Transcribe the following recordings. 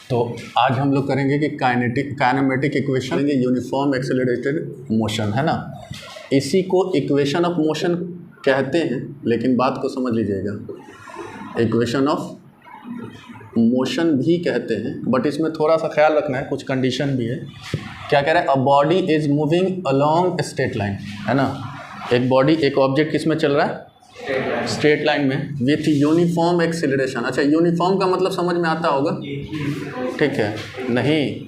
तो आज हम लोग करेंगे कि kinematic equation uniform accelerated motion, है ना। इसी को इक्वेशन ऑफ मोशन कहते हैं, लेकिन बात को समझ लीजिएगा, इक्वेशन ऑफ मोशन भी कहते हैं, बट इसमें थोड़ा सा ख्याल रखना है, कुछ कंडीशन भी है। क्या कह रहा है? A body is moving along straight line, है ना। एक बॉडी, एक ऑब्जेक्ट किस में चल रहा है? स्ट्रेट लाइन में, विथ यूनिफॉर्म एक्सेलरेशन। अच्छा, यूनिफॉर्म का मतलब समझ में आता होगा, ठीक है? नहीं,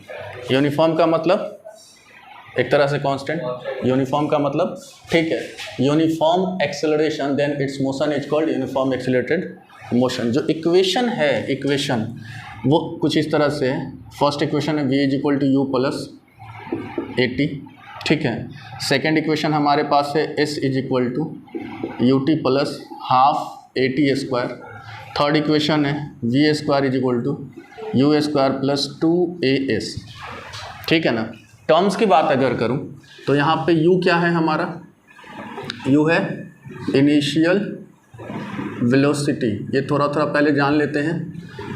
यूनिफॉर्म का मतलब एक तरह से कांस्टेंट, यूनिफॉर्म का मतलब, ठीक है, uniform acceleration, then it's motion is called uniform accelerated motion. जो इक्वेशन है, इक्वेशन वो कुछ इस तरह से है। फर्स्ट इक्वेशन है v is equal to u plus a t, ठीक है। सेकेंड इक्वेशन हमारे पास है s is equal to u t plus half a t square. Third equation है v square is equal to u square plus 2as, ठीक है ना। Terms की बात अगर करूं तो यहाँ पे u क्या है हमारा? u है इनिशियल वेलोसिटी, ये थोड़ा थोड़ा पहले जान लेते हैं।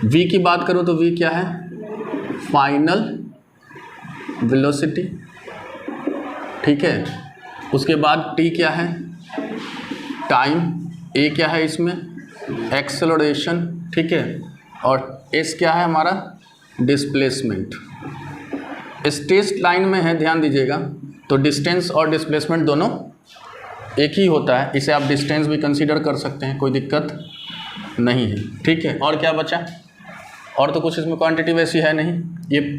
v की बात करूं तो v क्या है? फाइनल वेलोसिटी, ठीक है। उसके बाद t क्या है? टाइम। a क्या है इसमें? एक्सेलरेशन, ठीक है। और s क्या है हमारा? डिस्प्लेसमेंट। स्ट्रेट लाइन में है, ध्यान दीजिएगा, तो डिस्टेंस और डिस्प्लेसमेंट दोनों एक ही होता है। इसे आप डिस्टेंस भी कंसीडर कर सकते हैं, कोई दिक्कत नहीं है, ठीक है। और क्या बचा? और तो कुछ इसमें क्वांटिटी वैसी है नहीं। ये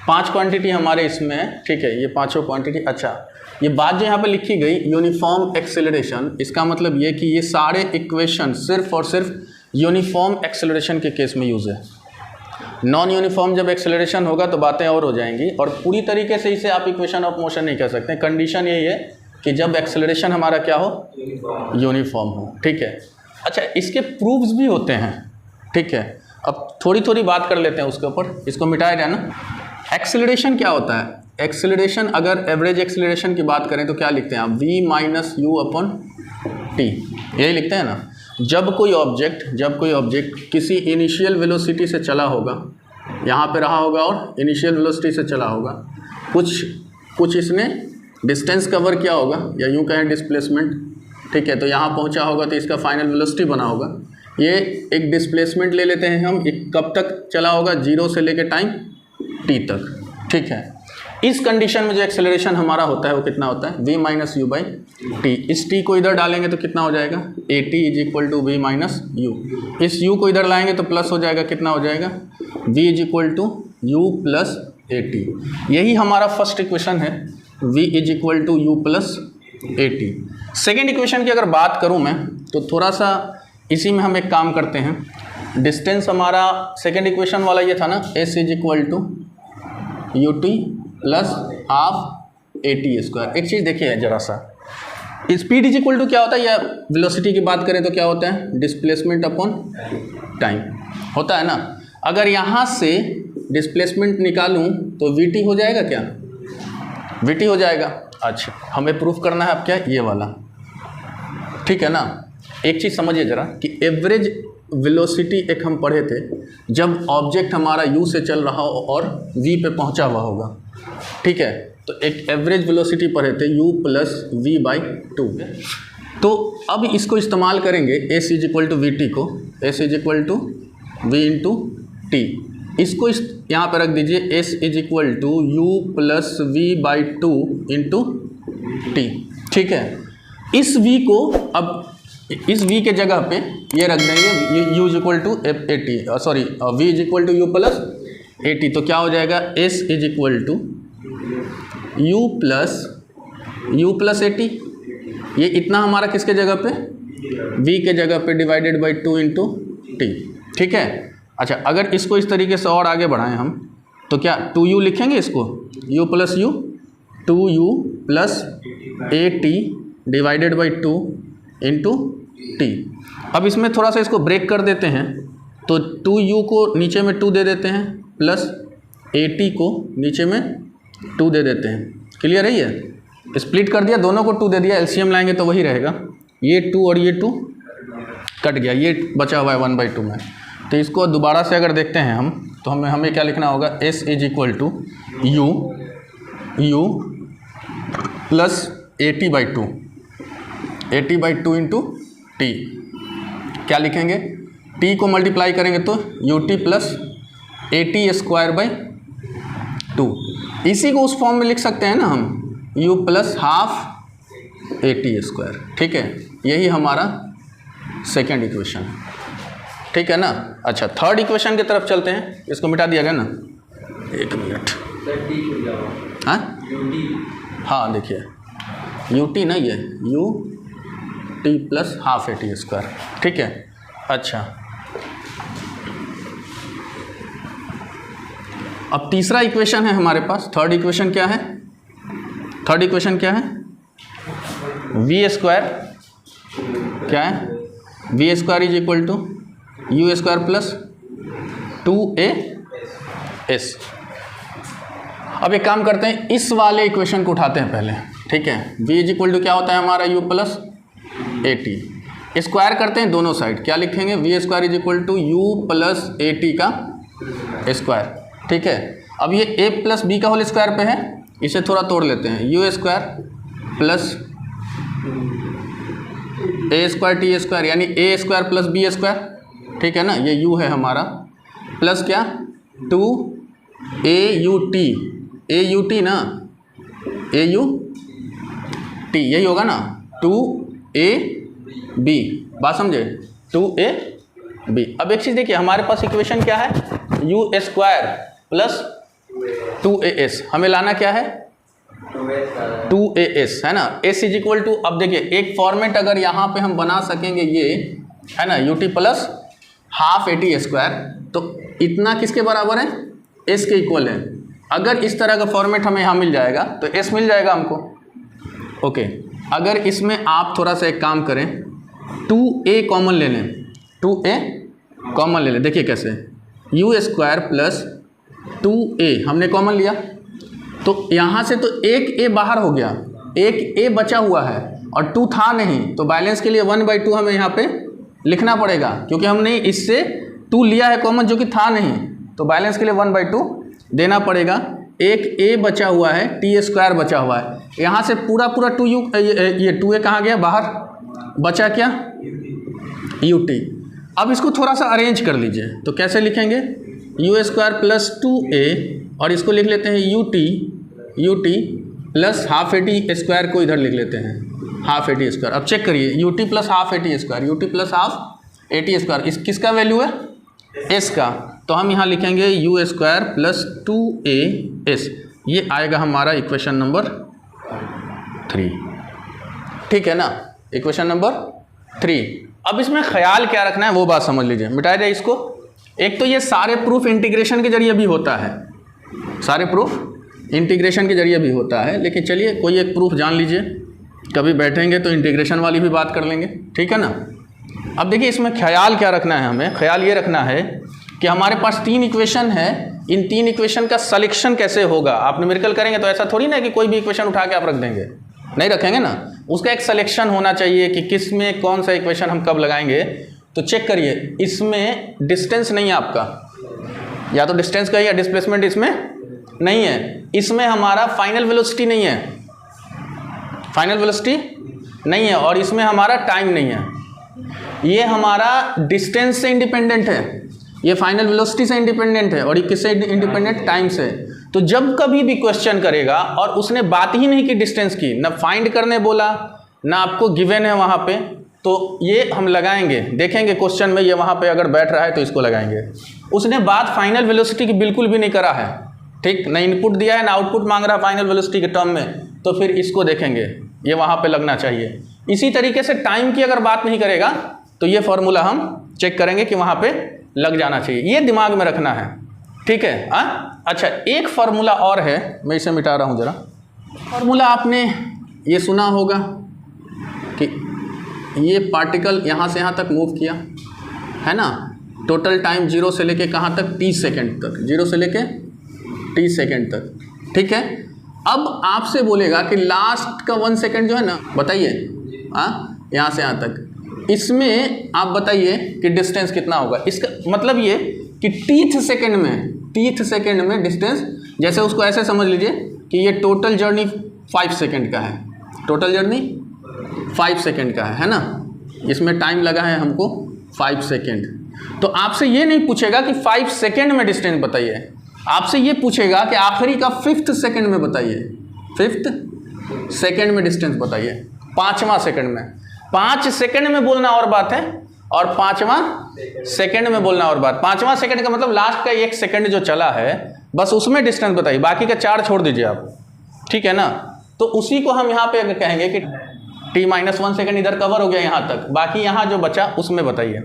5 क्वांटिटी हमारे इसमें है, ठीक है, ये पाँचों क्वांटिटी। अच्छा, ये बात जो यहाँ पे लिखी गई यूनिफॉर्म एक्सेलरेशन, इसका मतलब ये कि ये सारे इक्वेशन सिर्फ और सिर्फ यूनिफॉर्म एक्सेलरेशन के केस में यूज़ है। नॉन यूनिफॉर्म जब एक्सेलरेशन होगा तो बातें और हो जाएंगी, और पूरी तरीके से इसे आप इक्वेशन ऑफ मोशन नहीं कह सकते। कंडीशन यही है कि जब एक्सेलरेशन हमारा क्या हो? यूनिफॉर्म हो, ठीक है। अच्छा, इसके प्रूफ्स भी होते हैं, ठीक है। अब थोड़ी थोड़ी बात कर लेते हैं उसके ऊपर, इसको मिटाया जाए ना। एक्सेलरेशन क्या होता है? एक्सेलरेशन, अगर एवरेज एक्सेलरेशन की बात करें तो क्या लिखते हैं आप? v minus you upon T, यही लिखते हैं ना। जब कोई ऑब्जेक्ट किसी इनिशियल वेलोसिटी से चला होगा, यहाँ पे रहा होगा और इनिशियल वेलोसिटी से चला होगा, कुछ इसने डिस्टेंस कवर किया होगा, या यूँ कहें डिस्प्लेसमेंट, ठीक है। तो यहाँ पहुँचा होगा तो इसका फाइनल वेलोसिटी बना होगा। ये एक डिस्प्लेसमेंट ले लेते हैं हम, कब तक चला होगा? 0 से लेकर टाइम t तक, ठीक है। इस कंडीशन में जो एक्सेलरेशन हमारा होता है वो कितना होता है? v minus u by t. इस t को इधर डालेंगे तो कितना हो जाएगा? A t is equal to v minus u. इस u को इधर लाएंगे तो प्लस हो जाएगा, कितना हो जाएगा? v is equal to u plus a t. यही हमारा फर्स्ट इक्वेशन है, v is equal to u plus a t. Second equation की अगर बात करूँ मैं तो थोड़ा सा इसी में हम एक काम करते हैं। डिस्टेंस हमारा सेकेंड इक्वेशन वाला ये था ना, s is equal to u t plus half a t square. एक चीज़ देखिए ज़रा सा, स्पीड इज इक्वल टू क्या होता है, या वेलोसिटी की बात करें तो क्या होता है? डिस्प्लेसमेंट अपॉन टाइम होता है ना। अगर यहाँ से डिस्प्लेसमेंट निकालूँ तो वी टी हो जाएगा क्या? वी टी हो जाएगा। अच्छा, हमें प्रूफ करना है अब क्या? ये वाला, ठीक है ना। एक चीज़ समझिए ज़रा कि एवरेज वेलोसिटी एक हम पढ़े थे, जब ऑब्जेक्ट हमारा u से चल रहा हो और v पे पहुंचा हुआ होगा, ठीक है। तो एक एवरेज वेलोसिटी पढ़े थे u प्लस वी बाई 2। तो अब इसको इस्तेमाल करेंगे s is equal to v t को, s is equal to v into t. इसको यहाँ पर रख दीजिए, s is equal to u plus v by 2 into t, ठीक है। इस v को अब इस v के जगह पे ये रख देंगे, u is equal to a t, sorry v is equal to u plus a t. तो क्या हो जाएगा? s is equal to u plus a t. ये इतना हमारा किसके जगह पे? v के जगह पे डिवाइडेड बाई 2 इंटू टी, ठीक है। अच्छा, अगर इसको इस तरीके से और आगे बढ़ाएं हम तो क्या 2u लिखेंगे इसको? u plus you, 2u plus a T divided by 2 into T. अब इसमें थोड़ा सा इसको ब्रेक कर देते हैं, तो 2u को नीचे में 2 दे देते हैं, प्लस ए टी को नीचे में 2 दे देते हैं। क्लियर है? ये स्प्लिट कर दिया, दोनों को 2 दे दिया, एलसीएम लाएंगे तो वही रहेगा। ये 2 और ये 2 कट गया, ये बचा हुआ है 1/2 में। तो इसको दोबारा से अगर देखते हैं हम तो हमें क्या लिखना होगा, S is equal to U plus AT/2 into T। क्या लिखेंगे, T को मल्टीप्लाई करेंगे तो UT प्लस AT²/2। इसी को उस फॉर्म में लिख सकते हैं ना हम, U प्लस हाफ AT²। ठीक है, यही हमारा सेकेंड इक्वेशन है। ठीक है ना। अच्छा, थर्ड इक्वेशन की तरफ चलते हैं। इसको मिटा दिया गया ना, एक मिनट। हाँ देखिए, UT ना, ये UT प्लस हाफ AT²। ठीक है। अच्छा, अब तीसरा इक्वेशन है हमारे पास। थर्ड इक्वेशन क्या है, थर्ड इक्वेशन क्या है, V² क्या है, V² is equal to U² plus 2AS। अब एक काम करते हैं, इस वाले इक्वेशन को उठाते हैं पहले। ठीक है, V इज इक्वल टू क्या होता है हमारा, U प्लस AT। स्क्वायर करते हैं दोनों साइड, क्या लिखेंगे, V² is equal to U plus AT का स्क्वायर। ठीक है, अब ये A प्लस B का होल स्क्वायर पे है, इसे थोड़ा तोड़ लेते हैं, U² प्लस A² T² यानी A² प्लस B²। ठीक है ना, ये U है हमारा, प्लस क्या 2AUT, AUT ना, AUT यही होगा ना, 2AB, बात समझे, 2AB। अब एक चीज़ देखिए, हमारे पास इक्वेशन क्या है, U² प्लस 2AS, हमें लाना क्या है, 2AS है ना। S इज इक्वल टू, अब देखिए एक फॉर्मेट अगर यहाँ पे हम बना सकेंगे, ये है ना, UT प्लस हाफ AT², तो इतना किसके बराबर है, S के इक्वल है। अगर इस तरह का फॉर्मेट हमें यहाँ मिल जाएगा तो S मिल जाएगा हमको। ओके, अगर इसमें आप थोड़ा सा एक काम करें, 2A कॉमन ले लें, 2A कॉमन ले लें। देखिए कैसे, U² प्लस 2A हमने कॉमन लिया, तो यहाँ से तो एक A बाहर हो गया, एक A बचा हुआ है और 2 था नहीं, तो बैलेंस के लिए 1/2 हमें यहाँ पे लिखना पड़ेगा, क्योंकि हमने इससे 2 लिया है कॉमन जो कि था नहीं, तो बैलेंस के लिए 1/2 देना पड़ेगा। एक A बचा हुआ है, T² बचा हुआ है, यहाँ से पूरा 2U, ये 2A कहाँ गया बाहर, बचा क्या, UT। अब इसको थोड़ा सा अरेंज कर लीजिए, तो कैसे लिखेंगे, U² प्लस 2A और इसको लिख लेते हैं UT प्लस हाफ AT² को इधर लिख लेते हैं, हाफ AT²। अब चेक करिए, UT plus half AT², UT plus half AT², इस किसका वैल्यू है, S का, तो हम यहाँ लिखेंगे U² प्लस 2AS। ये आएगा हमारा इक्वेशन नंबर 3। ठीक है ना, इक्वेशन नंबर 3। अब इसमें ख्याल क्या रखना है वो बात समझ लीजिए, मिटाया जाए इसको। एक तो ये सारे प्रूफ इंटीग्रेशन के जरिए भी होता है, सारे प्रूफ इंटीग्रेशन के जरिए भी होता है, लेकिन चलिए कोई एक प्रूफ जान लीजिए, कभी बैठेंगे तो इंटीग्रेशन वाली भी बात कर लेंगे। ठीक है ना। अब देखिए इसमें ख्याल क्या रखना है, हमें ख्याल ये रखना है कि हमारे पास 3 इक्वेशन है, इन 3 इक्वेशन का सलेक्शन कैसे होगा। आप न्यूमेरिकल करेंगे तो ऐसा थोड़ी ना कि कोई भी इक्वेशन उठा के आप रख देंगे, नहीं रखेंगे ना, उसका एक सलेक्शन होना चाहिए कि किस में कौन सा इक्वेशन हम कब लगाएंगे। तो चेक करिए, इसमें डिस्टेंस नहीं है आपका, या तो डिस्टेंस का या डिस्प्लेसमेंट इसमें नहीं है, इसमें हमारा फाइनल वेलोसिटी नहीं है, फाइनल वेलोसिटी नहीं है, और इसमें हमारा टाइम नहीं है। ये हमारा डिस्टेंस से इंडिपेंडेंट है, ये फाइनल वेलोसिटी से इंडिपेंडेंट है, और ये किससे इंडिपेंडेंट, टाइम से। तो जब कभी भी क्वेश्चन करेगा और उसने बात ही नहीं की डिस्टेंस की, ना फाइंड करने बोला, ना आपको गिवन है वहाँ पे, तो ये हम लगाएंगे, देखेंगे क्वेश्चन में ये वहाँ पे अगर बैठ रहा है तो इसको लगाएंगे। उसने बात फाइनल वेलोसिटी की बिल्कुल भी नहीं करा है, ठीक, ना इनपुट दिया है ना आउटपुट मांग रहा है फाइनल वेलोसिटी के टर्म में, तो फिर इसको देखेंगे, ये वहाँ पे लगना चाहिए। इसी तरीके से टाइम की अगर बात नहीं करेगा तो ये फॉर्मूला हम चेक करेंगे कि वहाँ पे लग जाना चाहिए, ये दिमाग में रखना है। ठीक है। अच्छा, एक फार्मूला और है, मैं इसे मिटा रहा हूँ जरा। फार्मूला आपने ये सुना होगा कि ये पार्टिकल यहाँ से यहाँ तक मूव किया है ना, टोटल टाइम 0 से लेके कहाँ तक, 30 सेकेंड तक, 0 से लेके 30 सेकेंड तक। ठीक है। अब आपसे बोलेगा कि लास्ट का 1 सेकेंड जो है ना, बताइए, यहाँ से यहाँ तक, इसमें आप बताइए कि डिस्टेंस कितना होगा। इसका मतलब ये कि टीथ सेकेंड में डिस्टेंस, जैसे उसको ऐसे समझ लीजिए कि ये टोटल जर्नी 5 सेकेंड का है, टोटल जर्नी 5 सेकेंड का है ना, इसमें टाइम लगा है हमको 5 सेकेंड। तो आपसे ये नहीं पूछेगा कि 5 सेकेंड में डिस्टेंस बताइए, आपसे ये पूछेगा कि आखिरी का 5th सेकेंड में बताइए, 5th सेकेंड में डिस्टेंस बताइए, 5वां सेकेंड में। 5 सेकेंड में बोलना और बात है और 5वां सेकेंड में बोलना और बात। 5वां सेकेंड का मतलब लास्ट का 1 सेकेंड जो चला है बस उसमें डिस्टेंस बताइए, बाकी का 4 छोड़ दीजिए आप, ठीक है ना। तो उसी को हम यहाँ पे अगर कहेंगे कि t-1 सेकेंड इधर कवर हो गया यहाँ तक, बाकी यहाँ जो बचा उसमें बताइए।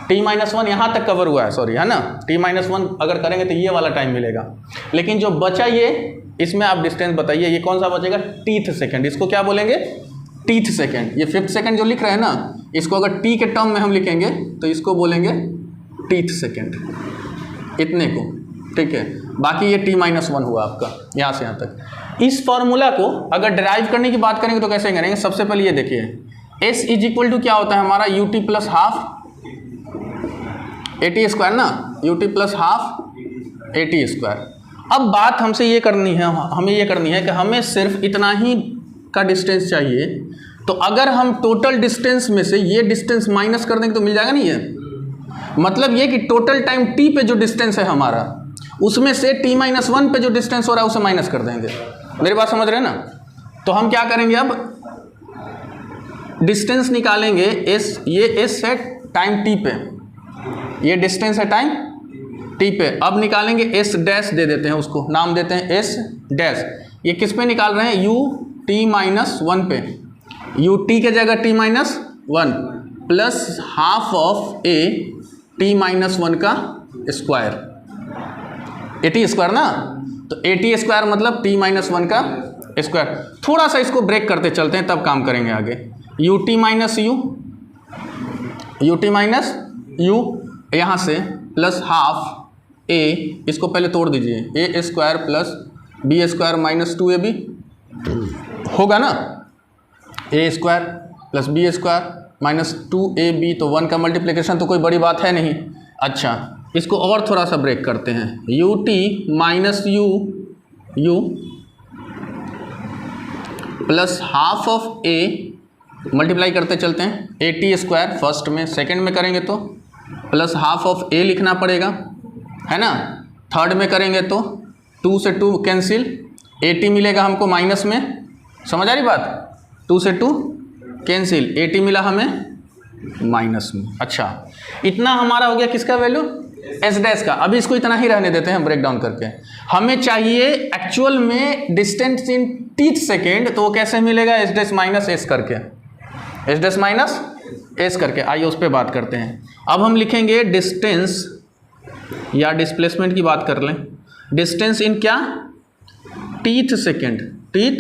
t-1 यहाँ तक कवर हुआ है, सॉरी, है ना, t-1 अगर करेंगे तो ये वाला टाइम मिलेगा, लेकिन जो बचा ये, इसमें आप डिस्टेंस बताइए, ये कौन सा बचेगा, टीथ सेकेंड। इसको क्या बोलेंगे, टीथ सेकेंड। ये 5th सेकेंड जो लिख रहे हैं ना, इसको अगर टी के टर्म में हम लिखेंगे तो इसको बोलेंगे टीथ सेकेंड, इतने को, ठीक है। बाकी ये t-1 हुआ आपका यहाँ से यहाँ तक। इस फॉर्मूला को अगर डिराइव करने की बात करेंगे तो कैसे करेंगे, सबसे पहले ये देखिए, s इज इक्वल टू क्या होता है हमारा, ut plus half AT square ना, ut plus half AT square. अब बात हमसे ये करनी है, हमें ये करनी है कि हमें सिर्फ इतना ही का डिस्टेंस चाहिए, तो अगर हम टोटल डिस्टेंस में से ये डिस्टेंस माइनस कर देंगे तो मिल जाएगा नहीं है, मतलब ये कि टोटल टाइम t पे जो डिस्टेंस है हमारा, उसमें से t-1 पे जो डिस्टेंस हो रहा है उसे माइनस कर देंगे। मेरी बात समझ रहे हैं ना। तो हम क्या करेंगे, अब डिस्टेंस निकालेंगे s, ये s है टाइम t पे, ये डिस्टेंस है टाइम t पे। अब निकालेंगे s डैश, दे देते हैं उसको, नाम देते हैं s डैश। ये किस पे निकाल रहे हैं, ut-1 पे, ut के जगह t-1 plus half of a t-1 का स्क्वायर, AT स्क्वायर ना, तो AT स्क्वायर मतलब t-1 का स्क्वायर। थोड़ा सा इसको ब्रेक करते चलते हैं तब काम करेंगे आगे। ut माइनस u यहाँ से प्लस हाफ a, इसको पहले तोड़ दीजिए, a square plus b square minus 2ab होगा ना, a square plus b square minus 2ab, तो 1 का मल्टीप्लिकेशन तो कोई बड़ी बात है नहीं। अच्छा, इसको और थोड़ा सा ब्रेक करते हैं, ut minus u plus half of a, multiply करते चलते हैं, AT स्क्वायर फर्स्ट में, सेकंड में करेंगे तो प्लस हाफ ऑफ a लिखना पड़ेगा, है ना। थर्ड में करेंगे तो 2 से 2 कैंसिल, AT मिलेगा हमको माइनस में, समझ आ रही बात, 2 से 2 कैंसिल, AT मिला हमें माइनस में। अच्छा, इतना हमारा हो गया किसका वैल्यू, एस डैश का। अभी इसको इतना ही रहने देते हैं ब्रेक डाउन करके। हमें चाहिए एक्चुअल में डिस्टेंस इन टीथ सेकेंड, तो वो कैसे मिलेगा, एस डैश माइनस एस करके, एस डैश माइनस एस करके। आइए उस पर बात करते हैं। अब हम लिखेंगे डिस्टेंस या डिस्प्लेसमेंट की बात कर लें, डिस्टेंस इन क्या, टीथ सेकेंड, टीथ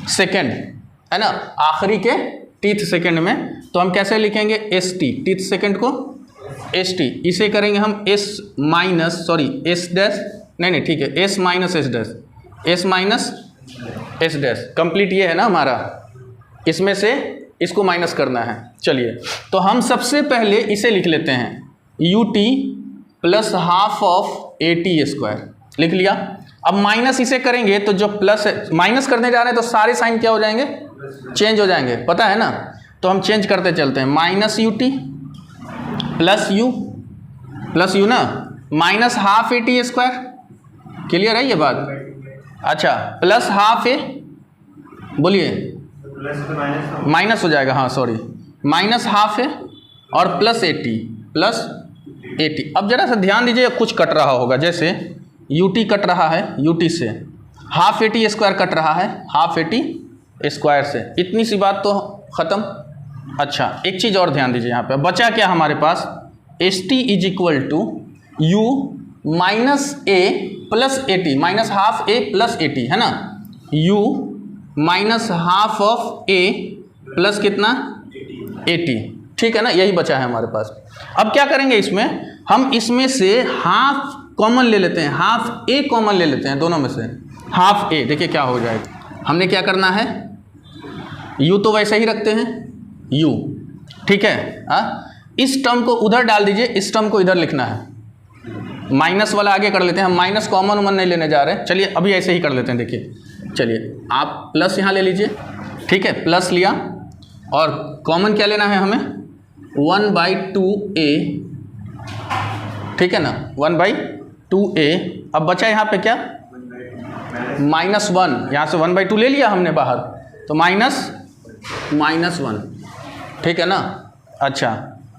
सेकेंड है ना, आखिरी के टीथ सेकेंड में। तो हम कैसे लिखेंगे, एस टी, टीथ सेकेंड को एस टी, इसे करेंगे हम S minus, sorry S dash, नहीं ठीक है, S minus S dash, S minus S dash, complete ये है ना हमारा, इसमें से इसको माइनस करना है। चलिए, तो हम सबसे पहले इसे लिख लेते हैं, you t plus half of A t square, लिख लिया। अब माइनस इसे करेंगे तो जो प्लस माइनस करने जा रहे हैं तो सारे साइन क्या हो जाएंगे, चेंज हो जाएंगे, पता है ना। तो हम चेंज करते चलते हैं, minus u t plus u ना, minus half a t square, clear है ये बात। अच्छा, प्लस हाफ ए, बोलिए माइनस हो जाएगा, हाँ सॉरी, माइनस हाफ ए और plus a T, plus a T. अब जरा सा ध्यान दीजिए, कुछ कट रहा होगा, जैसे यू टी कट रहा है, यू टी से half a t square cut रहा है, हाफ ए टी स्क्वायर से, इतनी सी बात तो ख़त्म। अच्छा, एक चीज़ और ध्यान दीजिए, यहाँ पे बचा क्या हमारे पास, S t is equal to u minus a plus a t, minus half a plus a t है ना, u minus half of a plus कितना ए टी, ठीक है ना, यही बचा है हमारे पास। अब क्या करेंगे, इसमें हम इसमें से हाफ कॉमन ले लेते हैं, हाफ ए कॉमन ले लेते हैं दोनों में से, हाफ ए, देखिए क्या हो जाएगा। हमने क्या करना है, यू तो वैसे ही रखते हैं यू, ठीक है, इस टर्म को उधर डाल दीजिए, इस टर्म को इधर लिखना है, माइनस वाला आगे कर लेते हैं, हम माइनस कॉमन उमन नहीं लेने जा रहे हैं। चलिए अभी ऐसे ही कर लेते हैं। देखिए चलिए आप प्लस यहाँ ले लीजिए, ठीक है, प्लस लिया और कॉमन क्या लेना है हमें, 1/2a, ठीक है ना, 1/2a। अब बचा यहाँ पे क्या, -1, यहाँ से 1/2 ले लिया हमने बाहर, तो -1, ठीक है ना। अच्छा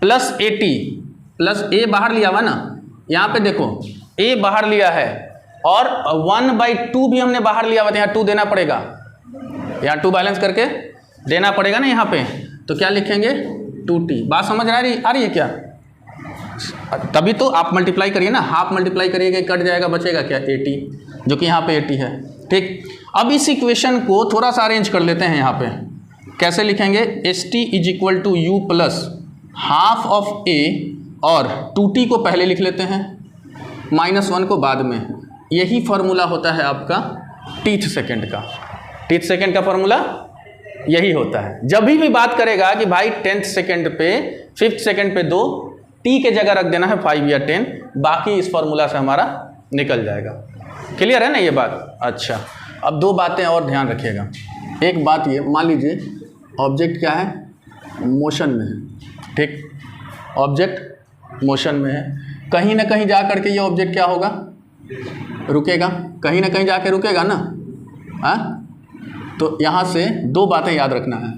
प्लस 80, प्लस a बाहर लिया हुआ ना, यहाँ पे देखो a बाहर लिया है और 1/2 भी हमने बाहर लिया हुआ, तो यहाँ 2 देना पड़ेगा, यहाँ 2 बैलेंस करके देना पड़ेगा ना यहाँ पे, तो क्या लिखेंगे 2t। बात समझ आ रही है क्या? तभी तो आप मल्टीप्लाई करिए ना, हाफ मल्टीप्लाई करिएगा, कट जाएगा, बचेगा क्या 80, जो कि यहाँ पे 80 है, ठीक। अब इस इक्वेशन को थोड़ा सा अरेंज कर लेते हैं। यहाँ पे कैसे लिखेंगे, st = u plus half of a, और 2t को पहले लिख लेते हैं, -1 को बाद में। यही फार्मूला होता है आपका टीथ सेकेंड का। टीथ सेकेंड का फार्मूला यही होता है। जब भी बात करेगा कि भाई 10th सेकेंड पे 5th सेकेंड पे 2, t के जगह रख देना है 5 या 10, बाकी इस फार्मूला से हमारा निकल जाएगा। क्लियर है ना ये बात? अच्छा, अब 2 बातें और ध्यान रखिएगा। एक बात ये, मान लीजिए ऑब्जेक्ट क्या है, मोशन में है, ठीक, ऑब्जेक्ट मोशन में है, कहीं ना कहीं जा करके ये ऑब्जेक्ट क्या होगा, रुकेगा, कहीं ना कहीं जाके रुकेगा ना, हाँ। तो यहाँ से 2 बातें याद रखना है।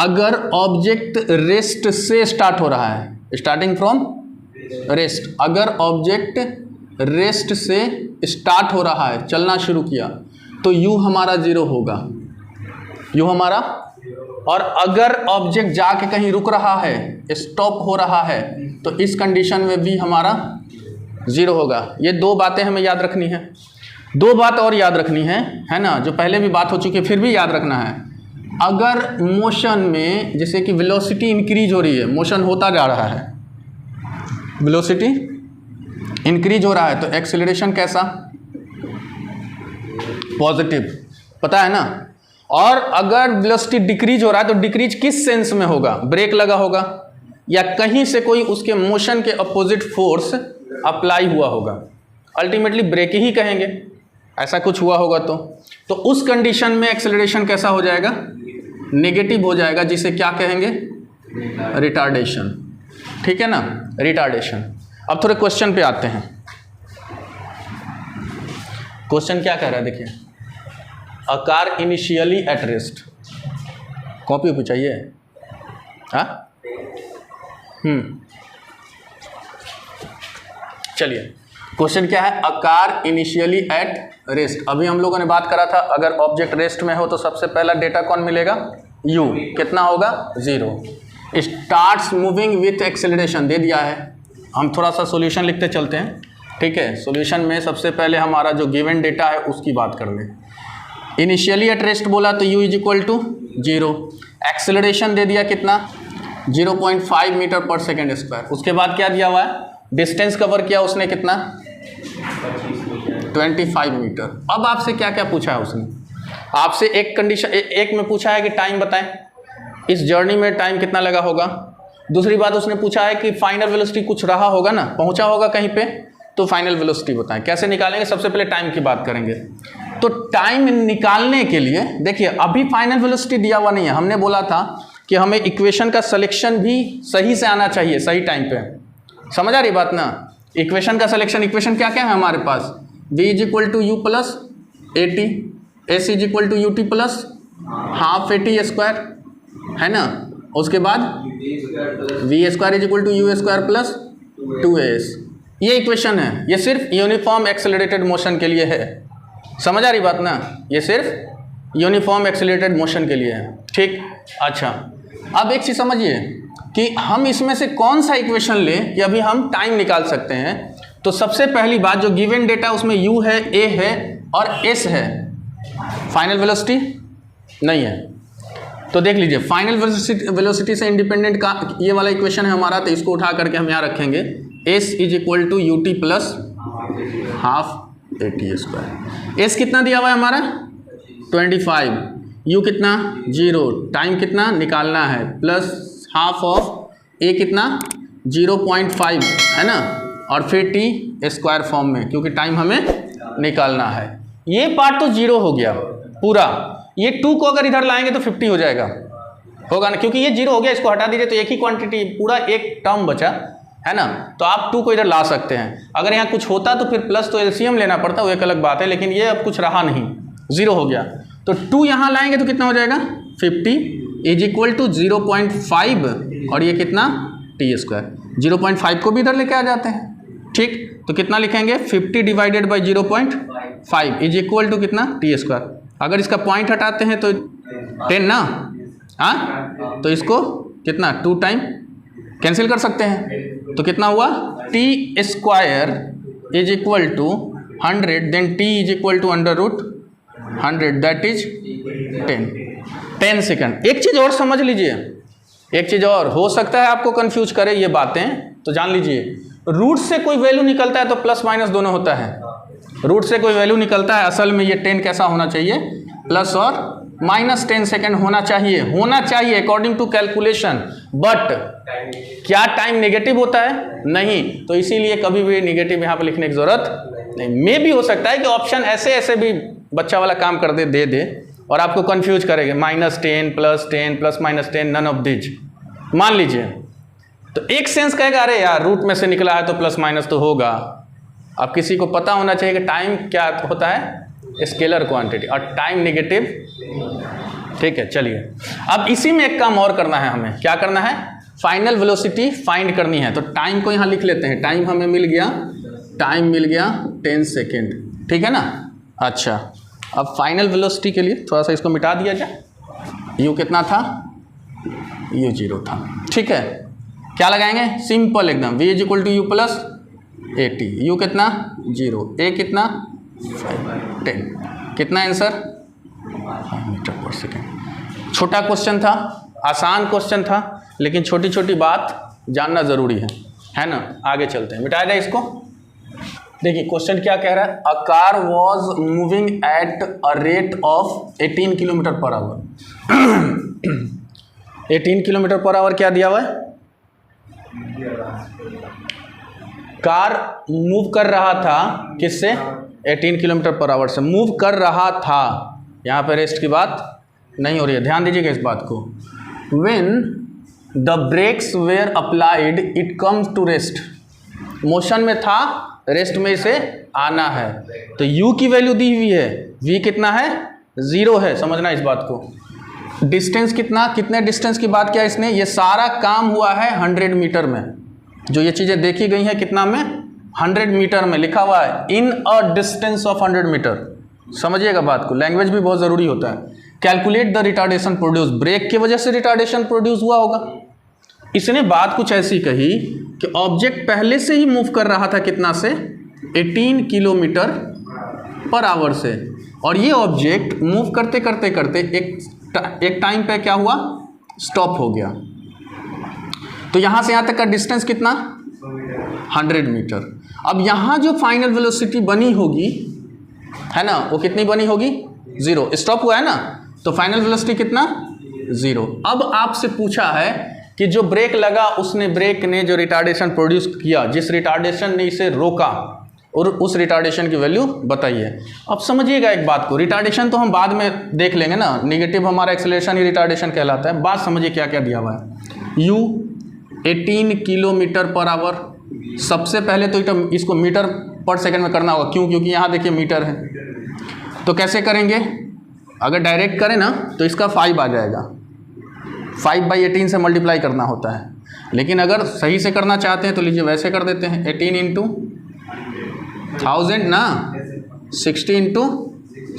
अगर ऑब्जेक्ट रेस्ट से स्टार्ट हो रहा है, स्टार्टिंग फ्रॉम रेस्ट, अगर ऑब्जेक्ट रेस्ट से स्टार्ट हो रहा है, चलना शुरू किया, तो u हमारा 0 होगा, u हमारा। और अगर ऑब्जेक्ट जाके कहीं रुक रहा है, स्टॉप हो रहा है, तो इस कंडीशन में v हमारा 0 होगा। ये 2 बातें हमें याद रखनी है। 2 बात और याद रखनी है ना, जो पहले भी बात हो चुकी है, फिर भी याद रखना है। अगर मोशन में जैसे कि वेलोसिटी इंक्रीज हो रही है, मोशन होता जा रहा है, वेलोसिटी इंक्रीज हो रहा है, तो एक्सेलरेशन कैसा, पॉजिटिव, पता है ना। और अगर वेलोसिटी डिक्रीज हो रहा है, तो डिक्रीज किस सेंस में होगा, ब्रेक लगा होगा या कहीं से कोई उसके मोशन के अपोजिट फोर्स अप्लाई हुआ होगा, अल्टीमेटली ब्रेक ही कहेंगे, ऐसा कुछ हुआ होगा। तो उस कंडीशन में एक्सेलरेशन कैसा हो जाएगा, नेगेटिव हो जाएगा, जिसे क्या कहेंगे, रिटार्डेशन, ठीक है ना, रिटार्डेशन। अब थोड़े क्वेश्चन पे आते हैं। क्वेश्चन क्या कह रहा है, देखिए, a car initially at rest, copy वॉपी चाहिए, हाँ, चलिए क्वेश्चन क्या है, a car initially at rest. अभी हम लोगों ने बात करा था, अगर ऑब्जेक्ट रेस्ट में हो तो सबसे पहला डेटा कौन मिलेगा, u, कितना होगा 0। स्टार्ट्स मूविंग विथ एक्सेलरेशन दे दिया है, हम थोड़ा सा सॉल्यूशन लिखते चलते हैं, ठीक है। सॉल्यूशन में सबसे पहले हमारा जो गिवन डेटा है उसकी बात कर लें। इनिशियली एट रेस्ट बोला तो u = 0, एक्सेलरेशन दे दिया कितना, 0.5 मीटर पर सेकेंड स्क्वायर। उसके बाद क्या दिया हुआ है, डिस्टेंस कवर किया उसने कितना, 25 मीटर। अब आपसे क्या क्या पूछा है उसने, आपसे एक कंडीशन, एक में पूछा है कि टाइम बताएं, इस जर्नी में टाइम कितना लगा होगा। दूसरी बात उसने पूछा है कि फाइनल वेलोसिटी कुछ रहा होगा ना, पहुंचा होगा कहीं पे, तो फाइनल वेलोसिटी बताएं। कैसे निकालेंगे, सबसे पहले टाइम की बात करेंगे। तो टाइम निकालने के लिए देखिए, अभी फाइनल वेलोसिटी दिया हुआ नहीं है, हमने बोला था कि हमें इक्वेशन का सिलेक्शन भी सही से आना चाहिए, सही टाइम पे। समझ आ रही बात ना, इक्वेशन का सिलेक्शन, इक्वेशन क्या क्या है हमारे पास, v = u plus 80, ac = ut plus half 80 square, है ना। उसके बाद v² = u² प्लस 2as, ये इक्वेशन है। ये सिर्फ यूनिफॉर्म एक्सेलरेटेड मोशन के लिए है, समझ आ रही बात ना, ये सिर्फ यूनिफॉर्म एक्सेलरेटेड मोशन के लिए है, ठीक। अच्छा, अब एक चीज़ समझिए कि हम इसमें से कौन सा इक्वेशन लें कि अभी हम टाइम निकाल सकते हैं। तो सबसे पहली बात, जो गिवन डेटा उसमें u है, a है और s है, फाइनल वेलोसिटी नहीं है। तो देख लीजिए, फाइनल वेलोसिटी से इंडिपेंडेंट का ये वाला इक्वेशन है हमारा, तो इसको उठा करके हम यहाँ रखेंगे, s = ut plus half 80 square. s कितना दिया हुआ है हमारा 25, u कितना 0, टाइम कितना निकालना है, प्लस हाफ ऑफ a कितना 0.5 है ना, और फिर टी स्क्वायर फॉर्म में, क्योंकि टाइम हमें निकालना है। ये पार्ट तो 0 हो गया पूरा। ये 2 को अगर इधर लाएंगे तो 50 हो जाएगा, होगा ना, क्योंकि ये 0 हो गया, इसको हटा दीजिए तो एक ही क्वांटिटी, पूरा एक टर्म बचा है ना। तो आप 2 को इधर ला सकते हैं। अगर यहाँ कुछ होता तो फिर प्लस तो एलसीएम लेना पड़ता, वो एक अलग बात है, लेकिन ये अब कुछ रहा नहीं, 0 हो गया। तो 2 यहाँ लाएंगे तो कितना हो जाएगा 50 इज इक्वल टू 0.5 और ये कितना टी स्क्वायर। 0.5 को भी इधर लेके आ जाते हैं, ठीक। तो कितना लिखेंगे 50 divided by 0.5 is equal to कितना टी स्क्वायर। अगर इसका पॉइंट हटाते हैं तो 10 ना, हाँ, तो इसको कितना 2 टाइम कैंसिल कर सकते हैं, तो कितना हुआ t square is equal to 100, then t is equal to under root 100, that is 10 second. एक चीज़ और समझ लीजिए, एक चीज़ और हो सकता है आपको कंफ्यूज करे ये बातें, तो जान लीजिए रूट से कोई वैल्यू निकलता है तो प्लस माइनस दोनों होता है। रूट से कोई वैल्यू निकलता है, असल में ये 10 कैसा होना चाहिए, प्लस और माइनस 10 सेकेंड होना चाहिए अकॉर्डिंग टू कैलकुलेशन। बट क्या टाइम नेगेटिव होता है? नहीं, तो इसीलिए कभी भी नेगेटिव यहाँ पर लिखने की जरूरत नहीं। मे भी हो सकता है कि ऑप्शन ऐसे भी बच्चा वाला काम कर दे और आपको कंफ्यूज करेंगे, -10 +10 +-10 नन ऑफ दिज मान लीजिए, तो एक सेंस कहेगा अरे यार रूट में से निकला है तो प्लस माइनस तो होगा। अब किसी को पता होना चाहिए कि टाइम क्या होता है, स्केलर क्वांटिटी, और टाइम नेगेटिव, ठीक है। चलिए अब इसी में एक काम और करना है हमें, क्या करना है, फाइनल वेलोसिटी फाइंड करनी है। तो टाइम को यहाँ लिख लेते हैं, टाइम हमें मिल गया 10 सेकेंड, ठीक है ना। अच्छा, अब फाइनल वेलोसिटी के लिए थोड़ा सा इसको मिटा दिया जाए। यू कितना था, यू 0 था, ठीक है। क्या लगाएंगे, सिंपल एकदम, v is equal to u plus AT। U कितना 0, ए कितना 5, 10, कितना आंसर 5 मीटर पर सेकेंड। छोटा क्वेश्चन था, आसान क्वेश्चन था, लेकिन छोटी छोटी बात जानना ज़रूरी है ना। आगे चलते हैं, मिटाया जाए इसको। देखिए क्वेश्चन क्या कह रहा है, a car was moving at a rate of 18 kilometre per hour. 18 kilometre per hour क्या दिया हुआ है, कार मूव कर रहा था किससे, 18 किलोमीटर पर आवर से मूव कर रहा था। यहाँ पे रेस्ट की बात नहीं हो रही है, ध्यान दीजिएगा इस बात को। When the brakes were applied, it comes to rest। Motion में था, रेस्ट में इसे आना है, तो u की वैल्यू दी हुई है, v कितना है 0 है, समझना इस बात को। डिस्टेंस कितने डिस्टेंस की बात किया इसने, ये सारा काम हुआ है 100 मीटर में। जो ये चीज़ें देखी गई हैं कितना में, 100 मीटर में लिखा हुआ है, in a distance of 100 metre. समझिएगा बात को, लैंग्वेज भी बहुत ज़रूरी होता है। Calculate the retardation produce, brake की वजह से रिटार्डेशन प्रोड्यूस हुआ होगा। इसने बात कुछ ऐसी कही कि ऑब्जेक्ट पहले से ही मूव कर रहा था कितना से, 18 किलोमीटर पर आवर से, और ये ऑब्जेक्ट मूव करते करते करते एक टाइम पे क्या हुआ, स्टॉप हो गया। तो यहाँ से यहाँ तक का डिस्टेंस कितना, 100 मीटर। अब यहाँ जो फाइनल वेलोसिटी बनी होगी है ना, वो कितनी बनी होगी 0, स्टॉप हुआ है ना, तो फाइनल वेलोसिटी कितना 0। अब आपसे पूछा है कि जो ब्रेक लगा, उसने ब्रेक ने जो रिटार्डेशन प्रोड्यूस किया, जिस रिटार्डेशन ने इसे रोका, और उस रिटार्डेशन की वैल्यू बताइए। अब समझिएगा एक बात को, रिटार्डेशन तो हम बाद में देख लेंगे ना, नेगेटिव हमारा एक्सेलरेशन ही रिटार्डेशन कहलाता है। बात समझिए क्या क्या दिया हुआ है, u 18 किलोमीटर पर आवर। सबसे पहले तो इसको मीटर पर सेकंड में करना होगा, क्यों, क्योंकि यहाँ देखिए मीटर है। तो कैसे करेंगे, अगर डायरेक्ट करें ना तो इसका 5 आ जाएगा, 5/18 से मल्टीप्लाई करना होता है। लेकिन अगर सही से करना चाहते हैं तो लीजिए वैसे कर देते हैं, 18 इंटू 1000 ना, 60 इंटू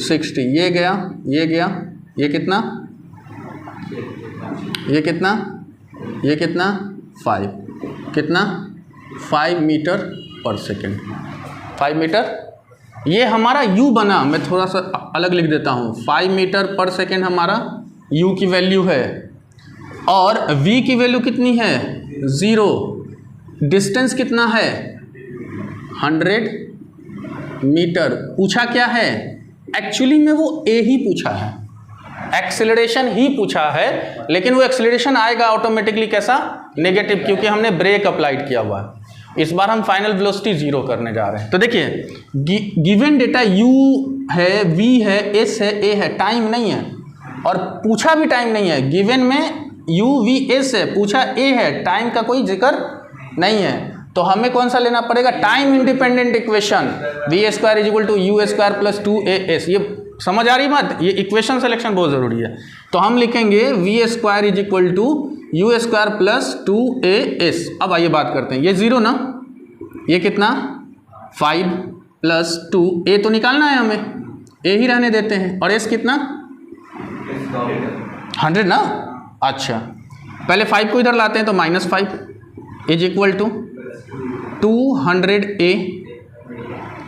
60, ये गया, ये गया, ये कितना, ये कितना, ये कितना 5, कितना 5 मीटर पर सेकेंड, 5 मीटर। ये हमारा u बना, मैं थोड़ा सा अलग लिख देता हूँ, 5 मीटर पर सेकेंड हमारा u की वैल्यू है, और v की वैल्यू कितनी है 0। डिस्टेंस कितना है 100 मीटर। पूछा क्या है, एक्चुअली में वो a ही पूछा है, एक्सेलरेशन ही पूछा है, लेकिन वो एक्सेलरेशन आएगा ऑटोमेटिकली कैसा, नेगेटिव, क्योंकि हमने ब्रेक अप्लाइड किया हुआ है। इस बार हम फाइनल वेलोसिटी 0 करने जा रहे हैं। तो देखिए गिवन डेटा u है, v है, s है, a है, टाइम नहीं है और पूछा भी टाइम नहीं है। गिवन में u v s है, पूछा a है, टाइम का कोई जिक्र नहीं है। तो हमें कौन सा लेना पड़ेगा? Time independent equation v² = u² plus 2as। ये समझ आ रही बात? ये इक्वेशन सिलेक्शन बहुत ज़रूरी है। तो हम लिखेंगे v² = u² प्लस 2as। अब आइए बात करते हैं, ये 0 ना, ये कितना 5 प्लस 2, a तो निकालना है हमें, a ही रहने देते हैं, और s कितना 100 ना। अच्छा पहले 5 को इधर लाते हैं तो -5 = 200a।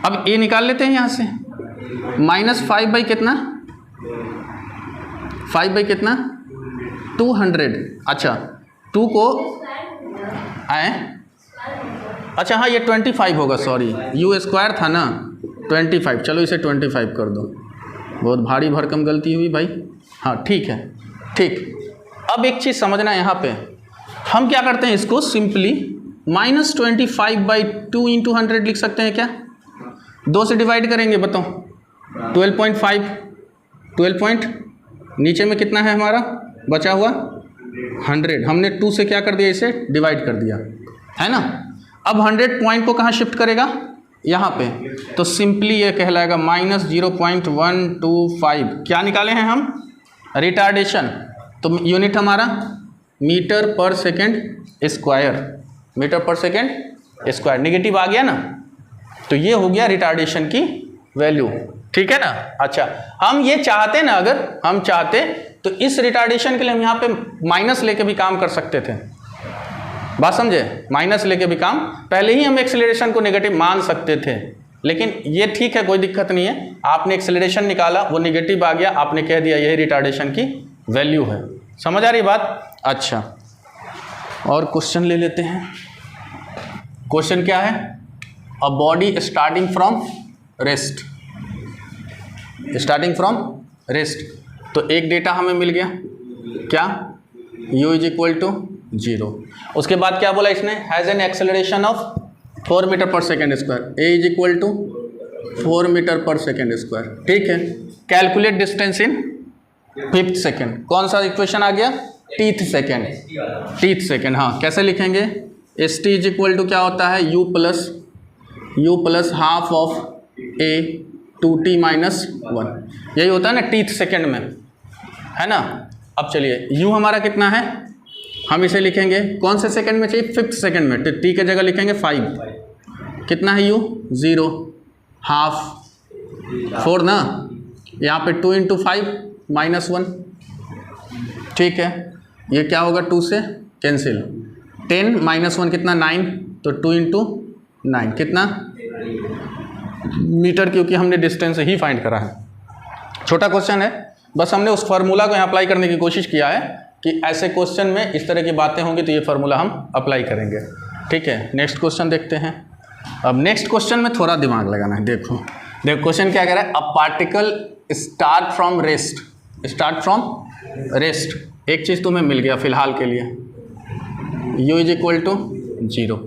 अब a निकाल लेते हैं यहाँ से, -5 बाई कितना, 5 बाई कितना 200। अच्छा 2 को आए, अच्छा हाँ ये 25 होगा, सॉरी u² था ना 25, चलो इसे 25 कर दो। बहुत भारी भरकम गलती हुई भाई। हाँ ठीक है, ठीक। अब एक चीज़ समझना है यहाँ पे, हम क्या करते हैं, इसको सिंपली -25/2 × 100 लिख सकते हैं क्या? 2 से डिवाइड करेंगे, बताओ 12.5, 12 नीचे में कितना है हमारा बचा हुआ 100, हमने 2 से क्या कर दिया, इसे डिवाइड कर दिया है ना। अब 100 पॉइंट को कहाँ शिफ्ट करेगा? यहाँ पे, तो सिंपली ये कहलाएगा -0.125। क्या निकाले हैं हम? रिटार्डेशन। तो यूनिट हमारा metre per second square, metre per second square. Negative आ गया ना, तो ये हो गया रिटार्डेशन की वैल्यू, ठीक है ना। अच्छा हम ये चाहते ना, अगर हम चाहते तो इस रिटार्डेशन के लिए हम यहाँ पे माइनस लेके भी काम कर सकते थे, बात समझे, माइनस लेके भी काम, पहले ही हम एक्सेलरेशन को नेगेटिव मान सकते थे, लेकिन ये ठीक है, कोई दिक्कत नहीं है। आपने एक्सेलरेशन निकाला, वो नेगेटिव आ गया, आपने कह दिया यही रिटार्डेशन की वैल्यू है। समझ आ रही बात? अच्छा और क्वेश्चन ले लेते हैं। क्वेश्चन क्या है? A body starting from rest, starting from rest. तो एक डेटा हमें मिल गया, क्या? u = 0। उसके बाद क्या बोला इसने? Has an acceleration of 4 metre per second square, a = 4 metre per second square, ठीक है। कैलकुलेट डिस्टेंस इन 5th सेकेंड। कौन सा इक्वेशन आ गया? टीथ सेकेंड, टीथ सेकेंड। हाँ कैसे लिखेंगे? st = क्या होता है? u plus half of a 2t - 1, यही होता है ना टीथ सेकेंड में, है ना। अब चलिए u हमारा कितना है, हम इसे लिखेंगे कौन से सेकंड में चाहिए? 5th सेकंड में। तो t की जगह लिखेंगे 5। कितना है u? 0, हाफ 4 ना, यहाँ पे 2 × 5 -1, ठीक है। ये क्या होगा? 2 से कैंसिल, 10 - 1 कितना 9, तो 2 × 9 कितना मीटर, क्योंकि हमने डिस्टेंस ही फाइंड करा है। छोटा क्वेश्चन है, बस हमने उस फार्मूला को यहाँ अप्लाई करने की कोशिश किया है कि ऐसे क्वेश्चन में इस तरह की बातें होंगी तो ये फार्मूला हम अप्लाई करेंगे, ठीक है। नेक्स्ट क्वेश्चन देखते हैं। अब नेक्स्ट क्वेश्चन में थोड़ा दिमाग लगाना है। देखो क्वेश्चन क्या कह रहा है? A particle start from rest, start from rest. एक चीज़ तुम्हें मिल गया फिलहाल के लिए, u = 0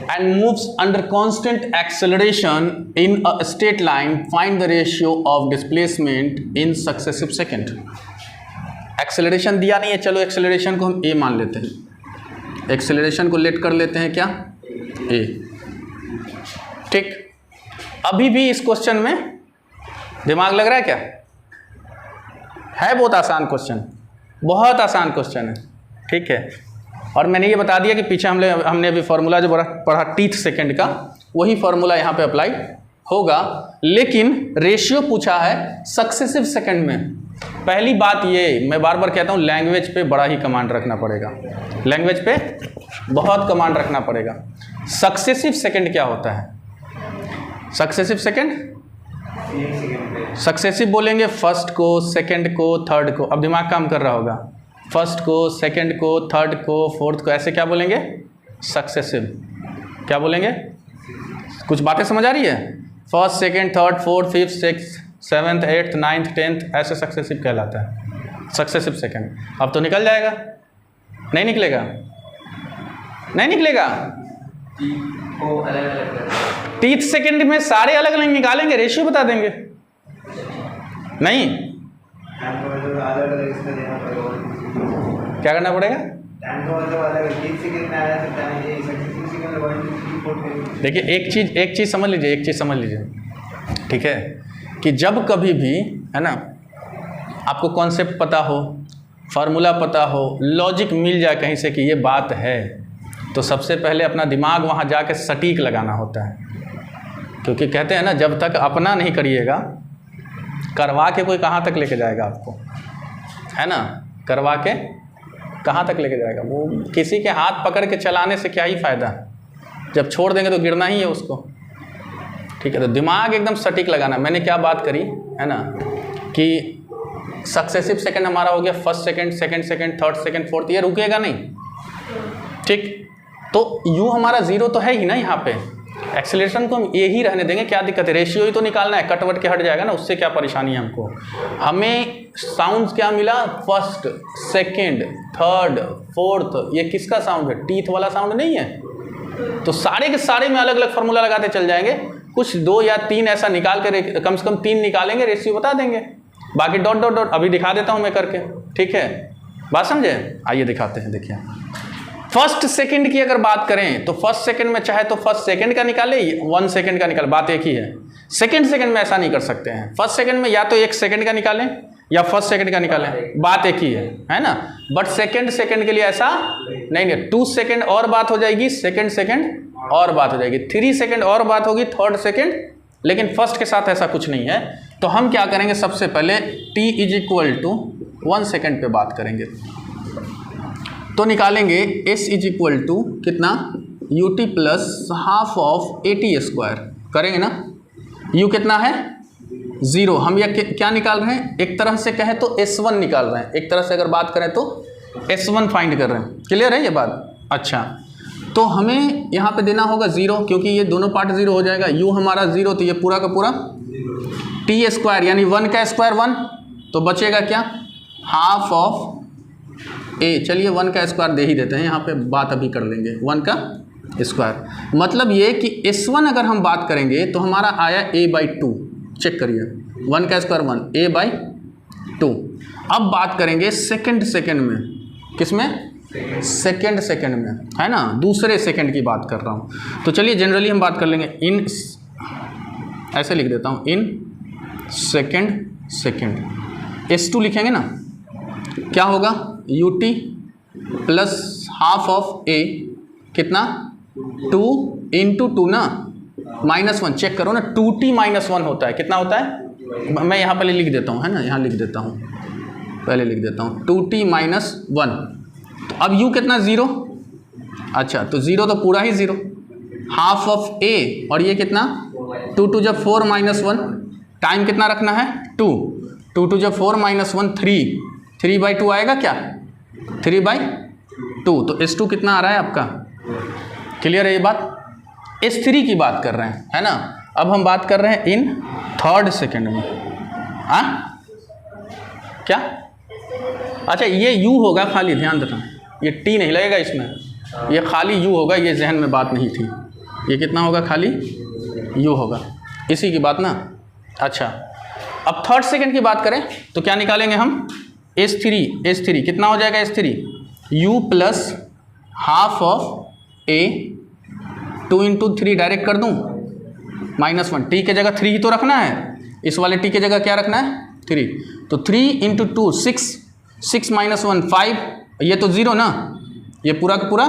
and moves under constant acceleration in a straight line, find the ratio of displacement in successive second। Acceleration दिया नहीं है, चलो एक्सेलरेशन को हम a मान लेते हैं, एक्सेलरेशन को लेट कर लेते हैं क्या? a, ठीक। अभी भी इस क्वेश्चन में दिमाग लग रहा है क्या? है बहुत आसान क्वेश्चन, बहुत आसान क्वेश्चन है, ठीक है। और मैंने ये बता दिया कि पीछे हमने अभी फार्मूला जो पढ़ा टीथ सेकंड का, वही फार्मूला यहाँ पे अप्लाई होगा, लेकिन रेशियो पूछा है सक्सेसिव सेकंड में। पहली बात ये, मैं बार बार कहता हूँ, लैंग्वेज पे बड़ा ही कमांड रखना पड़ेगा, लैंग्वेज पे बहुत कमांड रखना पड़ेगा। सक्सेसिव सेकंड क्या होता है? सक्सेसिव सेकंड, सक्सेसिव बोलेंगे फर्स्ट को, सेकंड को, थर्ड को। अब दिमाग काम कर रहा होगा, फर्स्ट को, सेकंड को, थर्ड को, फोर्थ को, ऐसे क्या बोलेंगे? सक्सेसिव। क्या बोलेंगे? कुछ बातें समझ आ रही है? First, second, third, fourth, fifth, sixth, 7th, 8th, 9th, 10th, ऐसे सक्सेसिव कहलाता है, सक्सेसिव सेकंड। अब तो निकल जाएगा, नहीं निकलेगा, नहीं निकलेगा, को अलग अलग टीथ सेकंड में सारे अलग अलग निकालेंगे, रेशियो बता देंगे नहीं, अलग अलग इसका देना पड़ेगा। क्या करना पड़ेगा? टाइम का मतलब अलग टीथ सेकंड में आया सकता है, ये सक्सेसिव सेकंड 1 2 3 4 5। देखिए एक चीज़ समझ लीजिए, एक चीज़ समझ लीजिए, ठीक है, कि जब कभी भी है ना आपको कॉन्सेप्ट पता हो, फार्मूला पता हो, लॉजिक मिल जाए कहीं से कि ये बात है, तो सबसे पहले अपना दिमाग वहाँ जाके सटीक लगाना होता है। क्योंकि कहते हैं ना, जब तक अपना नहीं करिएगा, करवा के कोई कहाँ तक लेके जाएगा आपको, है ना, करवा के कहाँ तक लेके जाएगा? वो किसी के हाथ पकड़ के चलाने से क्या ही फ़ायदा, जब छोड़ देंगे तो गिरना ही है उसको, ठीक है। तो दिमाग एकदम सटीक लगाना। मैंने क्या बात करी है ना, कि सक्सेसिव सेकंड हमारा हो गया first second, second second, third second, fourth, ये रुकेगा नहीं, ठीक। तो यू हमारा जीरो तो है ही ना यहाँ पे, एक्सेलरेशन को हम ये ही रहने देंगे, क्या दिक्कत है? रेशियो ही तो निकालना है, कटवट के हट जाएगा ना, उससे क्या परेशानी है हमको। हमें साउंड्स क्या मिला? फर्स्ट, सेकंड, थर्ड, फोर्थ, ये किसका साउंड है? टीथ वाला साउंड नहीं है। तो सारे के सारे में अलग अलग फार्मूला लगाते चल जाएंगे, कुछ 2 या 3 ऐसा निकाल के, कम से कम 3 निकालेंगे, रेशियो बता देंगे, बाकी डॉट डॉट डॉट अभी दिखा देता हूं मैं करके, ठीक है, बात समझे? आइए दिखाते हैं। देखिए फर्स्ट सेकंड की अगर बात करें तो फर्स्ट सेकंड में चाहे तो फर्स्ट सेकंड का निकाले, 1 सेकंड का निकाले, बात एक ही है। सेकंड सेकंड में ऐसा नहीं कर सकते हैं। फर्स्ट सेकंड में या तो 1 सेकंड का निकालें या फर्स्ट सेकंड का निकालें, बात एक ही है ना। बट सेकंड सेकंड के लिए ऐसा नहीं है, 2 सेकंड और बात हो जाएगी, सेकंड सेकंड और बात हो जाएगी, 3 सेकंड और बात होगी, थर्ड सेकंड, लेकिन फर्स्ट के साथ ऐसा कुछ नहीं है। तो हम क्या करेंगे, सबसे पहले t = 1 सेकंड पे बात करेंगे, तो निकालेंगे s = कितना, ut + ½ ऑफ AT², करेंगे ना। u कितना है? 0। हम यह क्या निकाल रहे हैं? एक तरह से कहें तो S1 निकाल रहे हैं, एक तरह से अगर बात करें तो S1 फाइंड कर रहे हैं। क्लियर है ये बात? अच्छा, तो हमें यहाँ पे देना होगा 0, क्योंकि ये दोनों पार्ट 0 हो जाएगा। u हमारा 0, तो ये पूरा का पूरा t² यानी 1 का स्क्वायर 1, तो बचेगा क्या, ½ ऑफ a। चलिए 1 का स्क्वायर दे ही देते हैं, यहाँ पे बात अभी कर लेंगे 1 का स्क्वायर। मतलब ये कि S1 अगर हम बात करेंगे तो हमारा आया a/2, चेक करिए, 1 का स्क्वायर 1, a/2। अब बात करेंगे सेकंड सेकंड में, किस में? सेकंड सेकंड में, है ना, दूसरे सेकंड की बात कर रहा हूँ। तो चलिए जनरली हम बात कर लेंगे, इन, ऐसे लिख देता हूँ, इन सेकंड सेकंड, S2 लिखेंगे ना, क्या होगा, ut + ½ ऑफ a, कितना, 2 × 2 ना, -1, चेक करो ना, 2t - 1 होता है, कितना होता है? मैं यहाँ पहले लिख देता हूँ, है ना, यहाँ लिख देता हूँ, पहले लिख देता हूँ, 2t - 1। तो अब u कितना, 0। अच्छा, तो 0 तो पूरा ही 0, ½ ऑफ a, और ये कितना, 2 × 4 - 1, टाइम कितना रखना है, 2, 2 × 4 - 1 3, 3/2 आएगा क्या, 3/2। तो S2 कितना आ रहा है आपका? क्लियर है ये बात? S3 की बात कर रहे हैं, है ना। अब हम बात कर रहे हैं इन थर्ड सेकंड में, हाँ क्या, अच्छा ये u होगा खाली, ध्यान देना, ये t नहीं लगेगा इसमें, ये खाली u होगा, ये जहन में बात नहीं थी। ये कितना होगा, खाली u होगा, इसी की बात ना। अच्छा, अब थर्ड सेकंड की बात करें तो क्या निकालेंगे हम, S3 कितना हो जाएगा, S3 u + ½ of a, 2 × 3 direct कर दूं, -1, t के जगह 3 ही तो रखना है, इस वाले t के जगह क्या रखना है, 3। तो 3 × 2 6, 6 - 1 5, ये तो 0 ना, ये पूरा का पूरा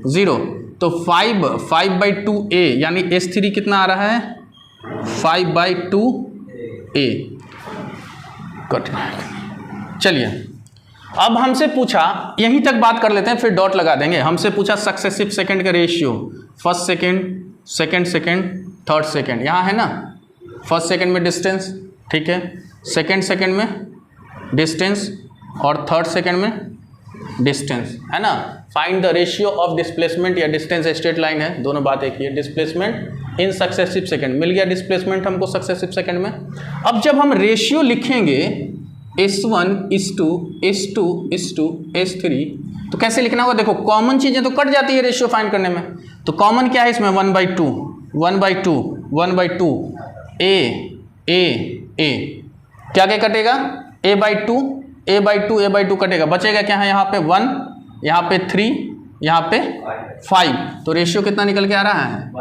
0, तो 5/2a, यानी S3 कितना आ रहा है, 5/2a। कट, चलिए अब हमसे पूछा, यहीं तक बात कर लेते हैं, फिर डॉट लगा देंगे। हमसे पूछा सक्सेसिव सेकंड का ratio, first second, second second, third second, यहाँ है ना, फर्स्ट सेकंड में डिस्टेंस, ठीक है, सेकंड सेकंड में डिस्टेंस, और थर्ड सेकंड में डिस्टेंस, है ना। Find the ratio of displacement या डिस्टेंस, स्ट्रेट लाइन है, दोनों बात एक ही है। डिस्प्लेसमेंट इन सक्सेसिव सेकंड, मिल गया डिस्प्लेसमेंट हमको सक्सेसिव सेकंड में। अब जब हम रेशियो लिखेंगे S1 = S2 = S3, तो कैसे लिखना होगा, देखो कॉमन चीज़ें तो कट जाती है रेशियो फाइंड करने में, तो कॉमन क्या है इसमें 1/2 1/2 1/2 ए क्या क्या कटेगा a/2 कटेगा, बचेगा क्या है यहाँ पे 1, यहाँ पे 3, यहाँ पे 5। तो रेशियो कितना निकल के आ रहा है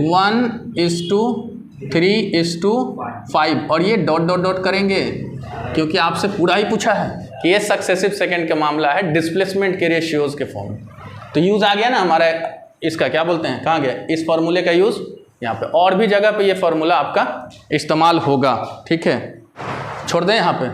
1:3:5। और ये डॉट डॉट डॉट करेंगे क्योंकि आपसे पूरा ही पूछा है कि ये सक्सेसिव सेकंड का मामला है डिस्प्लेसमेंट के रेशियोज के फॉर्म। तो यूज़ आ गया ना हमारा इसका, क्या बोलते हैं, कहाँ गया इस फॉर्मूले का यूज़ यहाँ पे, और भी जगह पे ये फॉर्मूला आपका इस्तेमाल होगा। ठीक है, छोड़ दें यहाँ पे।